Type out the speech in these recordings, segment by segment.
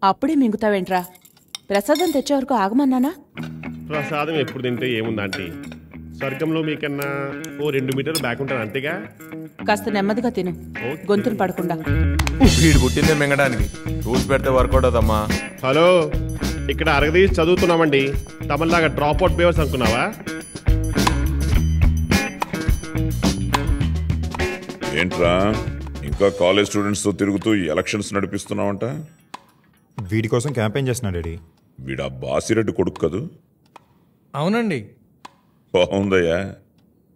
అప్పుడే మింగుతావేంట్రా? ప్రసాదం తెచ్చే వరకు ఆగమన్నానా? ప్రసాదం ఎప్పుడు తింటే ఏముందంటీ, స్వర్గంలో మీకన్నా ఓ 2 మీటర్లు బ్యాక్ ఉంటాను అంతేగా. కాస్త నెమ్మదిగా తిను, గొంతులు పడకుండా. వీడు పుట్టిందే మింగడానికి, రూల్స్ పెడితే వర్కౌట్ అవుతమ్మా. హలో, ఇక్కడ అరగదీసి చదువుతున్నామండి, తమలాగా డ్రాప్ అవుట్ పేవర్స్ అనుకున్నావా? ఏంట్రా ఇంకా కాలేజ్ స్టూడెంట్స్తో తిరుగుతూ ఎలక్షన్స్ నడిపిస్తున్నావంట? వీడి కోసం క్యాంపెయిన్ చేస్తున్నాడు డాడీ. వీడా బాసిరెడ్డి కొడుకు కదూ? అవునండి. బాగుందయ్యా.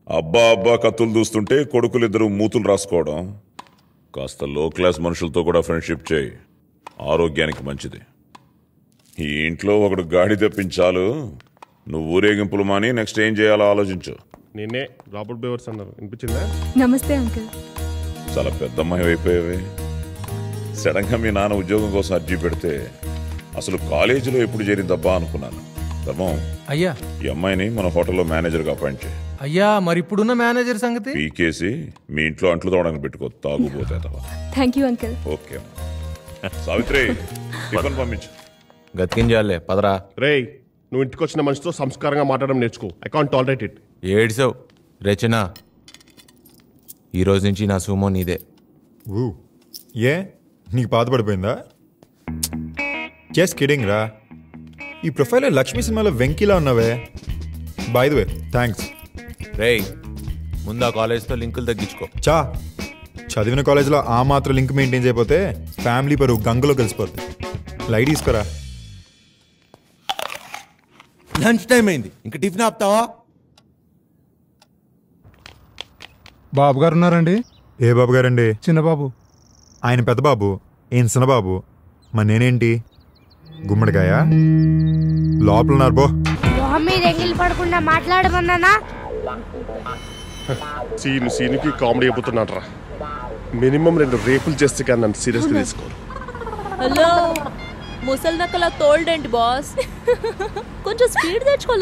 అబ్బా అబ్బా కత్తులు దూస్తుంటే కొడుకులిద్దరూ మూతులు రాసుకోవడం. కాస్త లో క్లాస్ మనుషులతో కూడా ఫ్రెండ్షిప్ చేయి, ఆరోగ్యానికి మంచిది. ఈ ఇంట్లో ఒకడు గాడి తెప్పించాలు, నువ్వు ఊరేగింపులు మాని నెక్స్ట్ ఏం చేయాలో ఆలోచించు. నిన్నే డ్రాప్ అవుట్ పేవర్స్ అన్నారు, వినిపించిందా? నమస్తే అంకుల్. చాలా పెద్దమ్మాయి అయిపోయావే. సడన్గా మీ నాన్న ఉద్యోగం కోసం అర్జీ పెడితే అసలు కాలేజీలో ఎప్పుడు చేరిందబ్బా అనుకున్నాను. ధర్మం అయ్యా, ఈ అమ్మాయిని మన హోటల్లో మేనేజర్గా అపాయింట్ చేయి. అయ్యా మరి ఇప్పుడున్న మేనేజర్ సంగతి పీకేసి మీ ఇంట్లో అంట్లు తోవడానికి పెట్టుకో, తాగుపోతే. Thank you uncle. Okay Savitri, tiffin పంపించు. గతికించాలే పదరా. రేయ్, నువ్వు ఇంటికి వచ్చిన మనిషితో సంస్కారంగా మాట్లాడడం నేర్చుకో. I can't tolerate it. ఏడ్సావు రచన, ఈరోజు నుంచి నా సూమో నీదే. ఏ నీకు బాధపడిపోయిందా? జస్ట్ కిడింగ్ రా. ఈ ప్రొఫైల్లో లక్ష్మీ సినిమాలో వెంకీలా ఉన్నావే. By the way thanks. రేయ్, ముందు ఆ కాలేజ్తో లింకులు తగ్గించుకో. చదివిన కాలేజ్లో ఆ మాత్రం లింక్ మెయింటైన్ చేయకపోతే ఫ్యామిలీ పరువు గంగలో కలిసిపోతుంది. లైట్ తీసుకోరా. లంచ్ టైం అయింది, ఇంకా టిఫిన్ ఆపుతావా? బాబు గారు ఉన్నారండి? ఏ బాబు గారండి? చిన్నబాబు. ఆయన పెద్ద బాబు, ఏం చిన్నబాబు. మరి నేనేంటి గుమ్మడికాయ? లోపల ఉన్నారు బో. మీరు ఎంగిల్ పడకుండా మాట్లాడమన్నానా? సీనుకి కామెడీ అయిపోతున్నాడు రా. మినిమం 2 రేపులు చేస్తే కానీ నన్ను సీరియస్గా తీసుకోరు. హలో, ముసలి నక్కలా తోల్డేంటి బాస్? కొంచెం స్పీడ్ తెచ్చుకో.